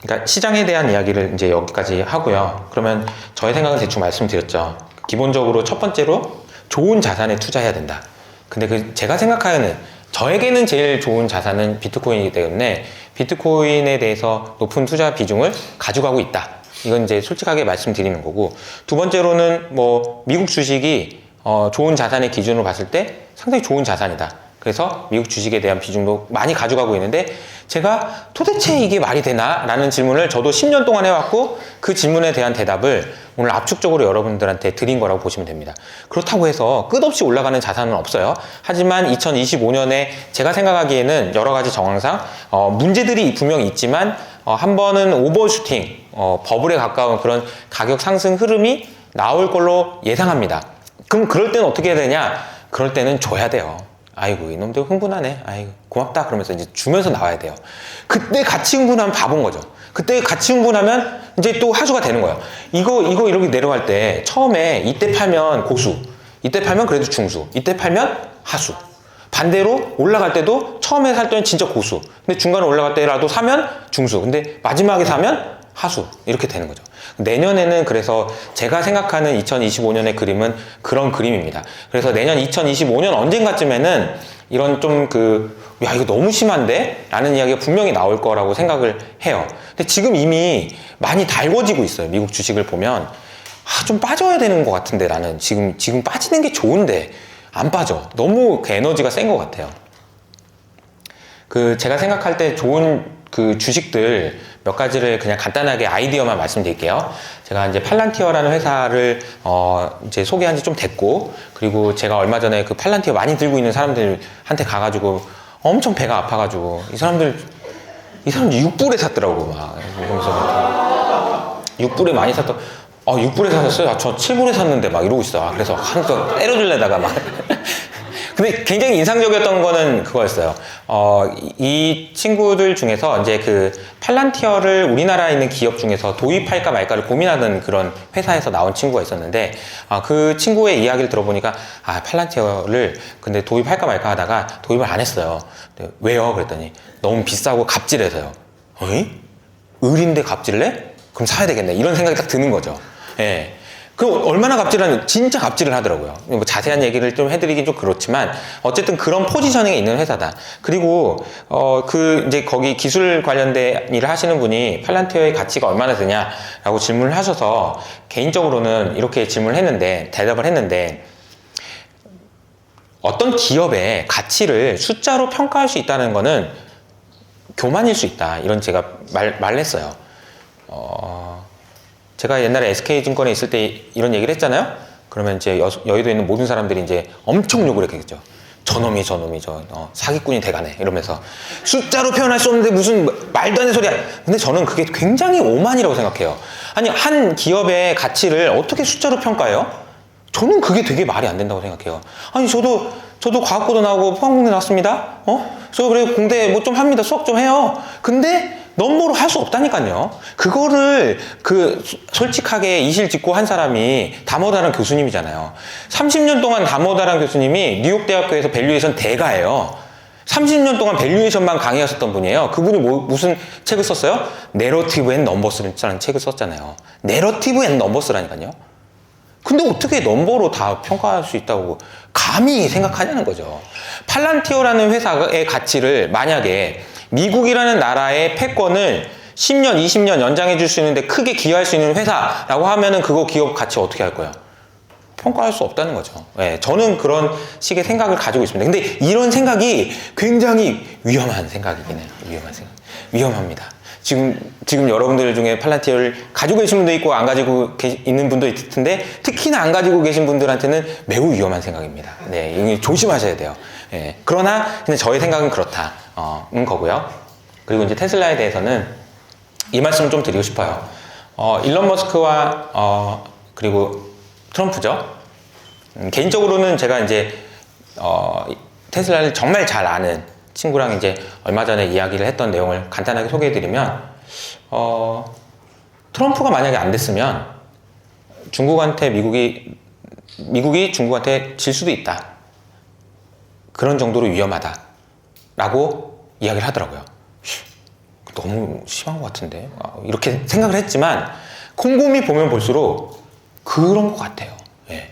그러니까 시장에 대한 이야기를 이제 여기까지 하고요. 그러면 저의 생각은 대충 말씀드렸죠. 기본적으로 첫 번째로 좋은 자산에 투자해야 된다. 근데 제가 생각하는 저에게는 제일 좋은 자산은 비트코인이기 때문에 비트코인에 대해서 높은 투자 비중을 가져가고 있다. 이건 이제 솔직하게 말씀드리는 거고, 두 번째로는 뭐 미국 주식이 좋은 자산의 기준으로 봤을 때 상당히 좋은 자산이다. 그래서 미국 주식에 대한 비중도 많이 가져가고 있는데, 제가 도대체 이게 말이 되나? 라는 질문을 저도 10년 동안 해왔고, 그 질문에 대한 대답을 오늘 압축적으로 여러분들한테 드린 거라고 보시면 됩니다. 그렇다고 해서 끝없이 올라가는 자산은 없어요. 하지만 2025년에 제가 생각하기에는 여러 가지 정황상 문제들이 분명히 있지만 한 번은 오버슈팅, 버블에 가까운 그런 가격 상승 흐름이 나올 걸로 예상합니다. 그럼 그럴 때는 어떻게 해야 되냐? 그럴 때는 줘야 돼요. 아이고 이놈들 흥분하네, 아이고 고맙다 그러면서 이제 주면서 나와야 돼요. 그때 같이 흥분하면 바본 거죠. 그때 같이 흥분하면 이제 또 하수가 되는 거예요. 이거 이렇게 내려갈 때 처음에 이때 팔면 고수, 이때 팔면 그래도 중수, 이때 팔면 하수. 반대로 올라갈 때도 처음에 살 때는 진짜 고수, 근데 중간에 올라갈 때라도 사면 중수, 근데 마지막에 사면 하수. 이렇게 되는 거죠. 내년에는 그래서 제가 생각하는 2025년의 그림은 그런 그림입니다. 그래서 내년 2025년 언젠가쯤에는 이런 좀 야, 이거 너무 심한데? 라는 이야기가 분명히 나올 거라고 생각을 해요. 근데 지금 이미 많이 달궈지고 있어요. 미국 주식을 보면. 좀 빠져야 되는 것 같은데, 나는 지금 빠지는 게 좋은데 안 빠져. 너무 그 에너지가 센 것 같아요. 제가 생각할 때 좋은 주식들 몇 가지를 그냥 간단하게 아이디어만 말씀드릴게요. 제가 이제 팔란티어라는 회사를 이제 소개한 지 좀 됐고, 그리고 제가 얼마 전에 그 팔란티어 많이 들고 있는 사람들한테 가가지고 엄청 배가 아파가지고 이 사람들 6불에 샀더라고 막 이러면서 6불에 많이 샀더. 6불에 사셨어요? 저 7불에 샀는데 막 이러고 있어. 그래서 한껏 때려주려다가 막. 근데 굉장히 인상적이었던 거는 그거였어요. 이 친구들 중에서 이제 팔란티어를 우리나라에 있는 기업 중에서 도입할까 말까를 고민하는 그런 회사에서 나온 친구가 있었는데, 그 친구의 이야기를 들어보니까, 팔란티어를 근데 도입할까 말까 하다가 도입을 안 했어요. 왜요? 그랬더니 너무 비싸고 갑질해서요. 어이? 을인데 갑질래? 그럼 사야 되겠네. 이런 생각이 딱 드는 거죠. 예. 얼마나 진짜 갑질을 하더라고요. 뭐 자세한 얘기를 좀 해드리긴 좀 그렇지만, 어쨌든 그런 포지셔닝에 있는 회사다. 그리고, 이제 거기 기술 관련된 일을 하시는 분이 팔란티어의 가치가 얼마나 되냐라고 질문을 하셔서, 개인적으로는 이렇게 대답을 했는데, 어떤 기업의 가치를 숫자로 평가할 수 있다는 거는 교만일 수 있다. 이런 제가 말을 했어요. 제가 옛날에 SK증권에 있을 때 이런 얘기를 했잖아요. 그러면 이제 여의도에 있는 모든 사람들이 이제 엄청 욕을 했겠죠. 저놈이 사기꾼이 돼가네 이러면서 숫자로 표현할 수 없는데 무슨 말도 안 되는 소리야. 근데 저는 그게 굉장히 오만이라고 생각해요. 아니, 한 기업의 가치를 어떻게 숫자로 평가해요? 저는 그게 되게 말이 안 된다고 생각해요. 아니, 저도 과학고도 나오고 포항공대 나왔습니다. 저 그래 공대 뭐 좀 합니다. 수학 좀 해요. 근데 넘버로 할 수 없다니까요. 그거를 솔직하게 이실직고 한 사람이 다모다란 교수님이잖아요. 30년 동안 다모다란 교수님이 뉴욕대학교에서 밸류에이션 대가예요. 30년 동안 밸류에이션만 강의하셨던 분이에요. 그분이 무슨 책을 썼어요? 내러티브 앤 넘버스라는 책을 썼잖아요. 내러티브 앤 넘버스라니까요. 근데 어떻게 넘버로 다 평가할 수 있다고 감히 생각하냐는 거죠. 팔란티어라는 회사의 가치를 만약에 미국이라는 나라의 패권을 10년, 20년 연장해 줄 수 있는데 크게 기여할 수 있는 회사라고 하면은 그거 기업 가치 어떻게 할 거야? 평가할 수 없다는 거죠. 예, 저는 그런 식의 생각을 가지고 있습니다. 근데 이런 생각이 굉장히 위험한 생각이긴 해요. 위험합니다. 지금 여러분들 중에 팔란티어를 가지고 계신 분도 있고 안 가지고 있는 분도 있을 텐데 특히나 안 가지고 계신 분들한테는 매우 위험한 생각입니다. 네, 이거 조심하셔야 돼요. 예, 그러나 근데 저의 생각은 그렇다. 거고요. 그리고 이제 테슬라에 대해서는 이 말씀을 좀 드리고 싶어요. 일론 머스크와 그리고 트럼프죠. 개인적으로는 제가 이제 테슬라를 정말 잘 아는 친구랑 이제 얼마 전에 이야기를 했던 내용을 간단하게 소개해드리면 트럼프가 만약에 안 됐으면 중국한테 미국이 중국한테 질 수도 있다. 그런 정도로 위험하다라고 이야기를 하더라고요. 너무 심한 것 같은데 이렇게 생각을 했지만 곰곰이 보면 볼수록 그런 것 같아요. 예.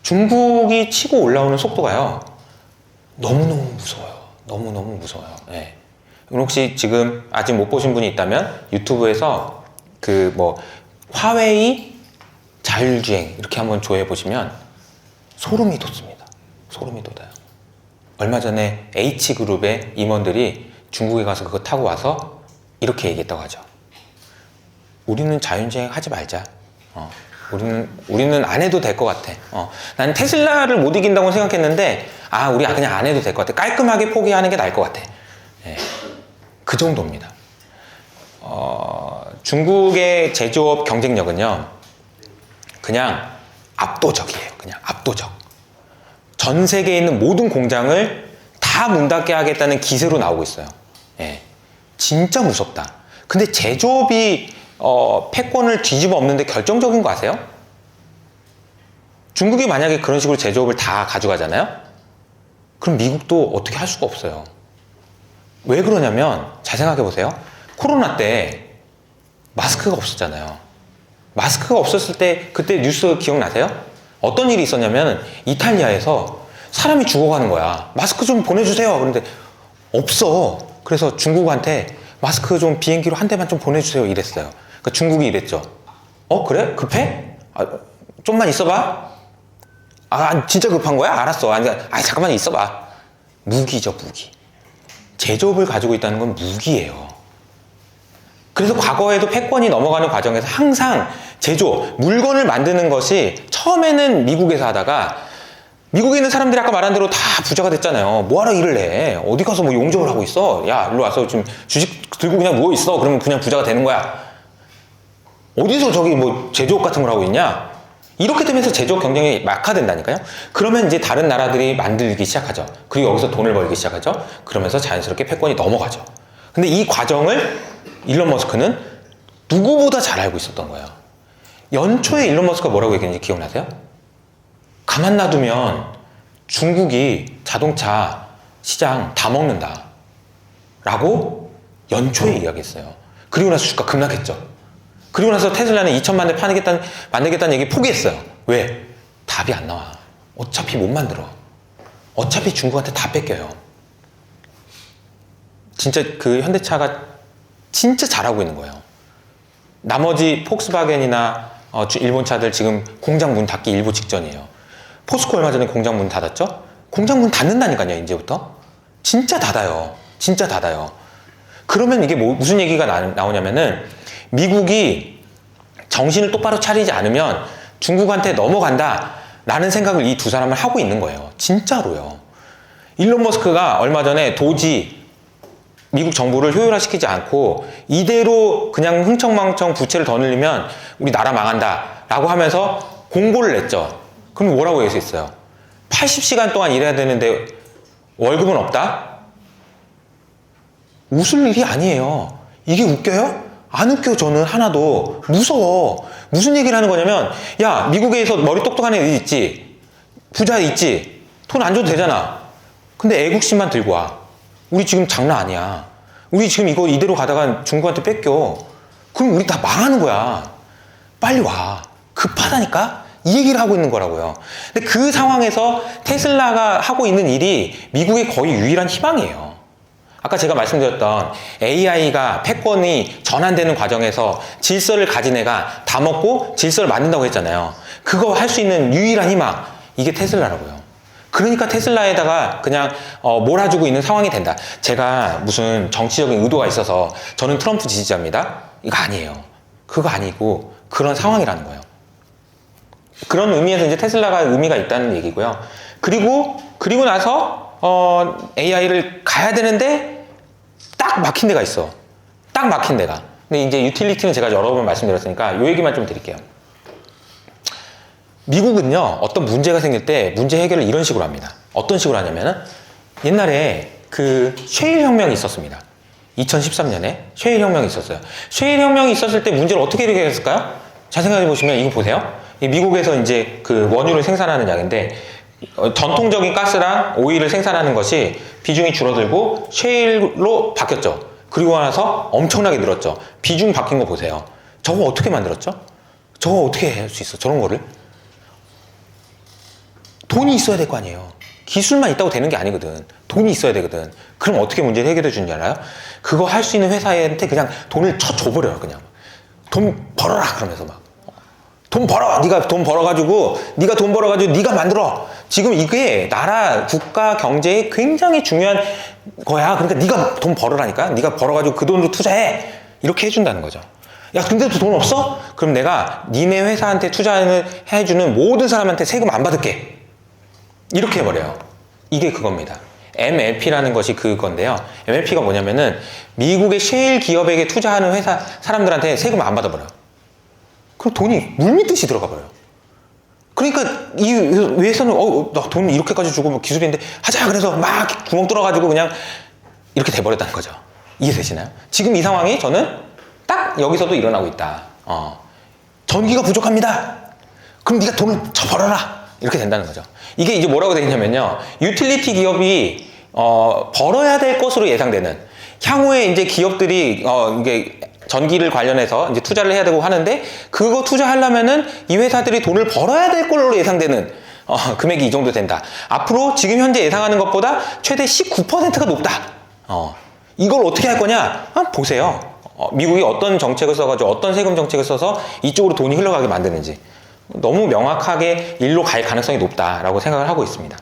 중국이 치고 올라오는 속도가요 너무너무 무서워요. 너무너무 무서워요. 예. 혹시 지금 아직 못 보신 분이 있다면 유튜브에서 그 뭐 화웨이 자율주행 이렇게 한번 조회해 보시면 소름이 돋습니다. 소름이 돋아요. 얼마 전에 H그룹의 임원들이 중국에 가서 그거 타고 와서 이렇게 얘기했다고 하죠. 우리는 자율주행 하지 말자. 우리는 안 해도 될 것 같아. 나는 테슬라를 못 이긴다고 생각했는데, 우리 그냥 안 해도 될 것 같아. 깔끔하게 포기하는 게 나을 것 같아. 예, 그 정도입니다. 중국의 제조업 경쟁력은요, 그냥 압도적이에요. 그냥 압도적. 전 세계에 있는 모든 공장을 다 문 닫게 하겠다는 기세로 나오고 있어요. 예, 진짜 무섭다. 근데 제조업이 패권을 뒤집어 엎는데 결정적인 거 아세요? 중국이 만약에 그런 식으로 제조업을 다 가져가잖아요? 그럼 미국도 어떻게 할 수가 없어요. 왜 그러냐면 잘 생각해 보세요. 코로나 때 마스크가 없었잖아요. 마스크가 없었을 때 그때 뉴스 기억나세요? 어떤 일이 있었냐면 이탈리아에서 사람이 죽어가는 거야. 마스크 좀 보내주세요. 그런데 없어. 그래서 중국한테 마스크 좀 비행기로 한 대만 좀 보내주세요. 이랬어요. 그러니까 중국이 이랬죠. 그래? 급해? 좀만 있어봐. 진짜 급한 거야? 알았어. 잠깐만 있어봐. 무기죠, 무기. 제조업을 가지고 있다는 건 무기예요. 그래서 과거에도 패권이 넘어가는 과정에서 항상 제조업, 물건을 만드는 것이 처음에는 미국에서 하다가 미국에 있는 사람들이 아까 말한 대로 다 부자가 됐잖아요. 뭐하러 일을 해? 어디 가서 뭐 용접을 하고 있어? 야, 일로 와서 지금 주식 들고 그냥 누워있어. 그러면 그냥 부자가 되는 거야. 어디서 저기 뭐 제조업 같은 걸 하고 있냐? 이렇게 되면서 제조업 경쟁이 막화된다니까요. 그러면 이제 다른 나라들이 만들기 시작하죠. 그리고 여기서 돈을 벌기 시작하죠. 그러면서 자연스럽게 패권이 넘어가죠. 근데 이 과정을 일론 머스크는 누구보다 잘 알고 있었던 거예요. 연초에 일론 머스크가 뭐라고 얘기했는지 기억나세요? 가만 놔두면 중국이 자동차 시장 다 먹는다 라고 연초에 이야기했어요. 그리고 나서 주가 급락했죠. 그리고 나서 테슬라는 2천만 대 만들겠다는 얘기 포기했어요. 왜? 답이 안 나와. 어차피 못 만들어. 어차피 중국한테 다 뺏겨요. 진짜 그 현대차가 진짜 잘하고 있는 거예요. 나머지 폭스바겐이나 일본 차들 지금 공장 문 닫기 일보 직전이에요. 포스코 얼마 전에 공장 문 닫았죠? 공장 문 닫는다니까요, 이제부터. 진짜 닫아요. 진짜 닫아요. 그러면 이게 무슨 얘기가 나오냐면은 미국이 정신을 똑바로 차리지 않으면 중국한테 넘어간다 라는 생각을 이 두 사람을 하고 있는 거예요. 진짜로요. 일론 머스크가 얼마 전에 도지 미국 정부를 효율화시키지 않고 이대로 그냥 흥청망청 부채를 더 늘리면 우리 나라 망한다 라고 하면서 공고를 냈죠. 그럼 뭐라고 얘기했어요? 80시간 동안 일해야 되는데 월급은 없다? 웃을 일이 아니에요. 이게 웃겨요? 안 웃겨. 저는 하나도. 무서워. 무슨 얘기를 하는 거냐면, 야, 미국에서 머리 똑똑한 애 있지? 부자 있지? 돈 안 줘도 되잖아. 근데 애국심만 들고 와. 우리 지금 장난 아니야. 우리 지금 이거 이대로 가다가 중국한테 뺏겨. 그럼 우리 다 망하는 거야. 빨리 와. 급하다니까? 이 얘기를 하고 있는 거라고요. 근데 그 상황에서 테슬라가 하고 있는 일이 미국의 거의 유일한 희망이에요. 아까 제가 말씀드렸던 AI가 패권이 전환되는 과정에서 질서를 가진 애가 다 먹고 질서를 만든다고 했잖아요. 그거 할 수 있는 유일한 희망, 이게 테슬라라고요. 그러니까 테슬라에다가 그냥 몰아주고 있는 상황이 된다. 제가 무슨 정치적인 의도가 있어서 저는 트럼프 지지자입니다. 이거 아니에요. 그거 아니고 그런 상황이라는 거예요. 그런 의미에서 이제 테슬라가 의미가 있다는 얘기고요. 그리고 나서 AI를 가야 되는데 딱 막힌 데가 있어. 딱 막힌 데가. 근데 이제 유틸리티는 제가 여러 번 말씀드렸으니까 이 얘기만 좀 드릴게요. 미국은요, 어떤 문제가 생길 때 문제 해결을 이런 식으로 합니다. 어떤 식으로 하냐면은 옛날에 그 셰일 혁명이 있었습니다. 2013년에 셰일 혁명이 있었어요. 셰일 혁명이 있었을 때 문제를 어떻게 해결했을까요? 잘 생각해 보시면 이거 보세요. 미국에서 이제 그 원유를 생산하는 양인데 전통적인 가스랑 오일을 생산하는 것이 비중이 줄어들고 셰일로 바뀌었죠. 그리고 나서 엄청나게 늘었죠. 비중 바뀐 거 보세요. 저거 어떻게 만들었죠? 저거 어떻게 할 수 있어? 저런 거를? 돈이 있어야 될 거 아니에요. 기술만 있다고 되는 게 아니거든. 돈이 있어야 되거든. 그럼 어떻게 문제를 해결해 주는지 알아요? 그거 할 수 있는 회사한테 그냥 돈을 쳐줘버려요. 그냥 돈 벌어라 그러면서 막 돈 벌어. 네가 돈 벌어가지고 네가 만들어. 지금 이게 나라 국가 경제에 굉장히 중요한 거야. 그러니까 네가 돈 벌어라니까. 네가 벌어가지고 그 돈으로 투자해. 이렇게 해준다는 거죠. 야, 근데 돈 없어? 그럼 내가 니네 회사한테 투자해주는 모든 사람한테 세금 안 받을게. 이렇게 해버려요. 이게 그겁니다. MLP라는 것이 그건데요. MLP가 뭐냐면은 미국의 셰일 기업에게 투자하는 회사 사람들한테 세금을 안 받아버려요. 그럼 돈이 물밀듯이 들어가 버려요. 그러니까 이 회사는 나 돈 이렇게까지 주고 뭐 기술인데 하자 그래서 막 구멍 뚫어가지고 그냥 이렇게 돼버렸다는 거죠. 이해되시나요? 지금 이 상황이 저는 딱 여기서도 일어나고 있다. 전기가 부족합니다. 그럼 네가 돈을 쳐 벌어라. 이렇게 된다는 거죠. 이게 이제 뭐라고 되냐면요. 유틸리티 기업이 벌어야 될 것으로 예상되는, 향후에 이제 기업들이 이게 전기를 관련해서 이제 투자를 해야 되고 하는데, 그거 투자하려면은 이 회사들이 돈을 벌어야 될 걸로 예상되는 금액이 이 정도 된다. 앞으로 지금 현재 예상하는 것보다 최대 19%가 높다. 이걸 어떻게 할 거냐? 보세요. 미국이 어떤 정책을 써가지고 어떤 세금 정책을 써서 이쪽으로 돈이 흘러가게 만드는지 너무 명확하게 일로 갈 가능성이 높다라고 생각을 하고 있습니다.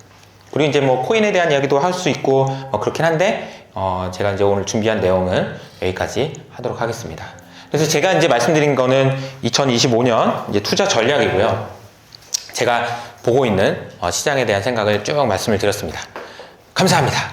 그리고 이제 뭐 코인에 대한 이야기도 할 수 있고 그렇긴 한데 제가 이제 오늘 준비한 내용은 여기까지 하도록 하겠습니다. 그래서 제가 이제 말씀드린 거는 2025년 이제 투자 전략이고요. 제가 보고 있는 시장에 대한 생각을 쭉 말씀을 드렸습니다. 감사합니다.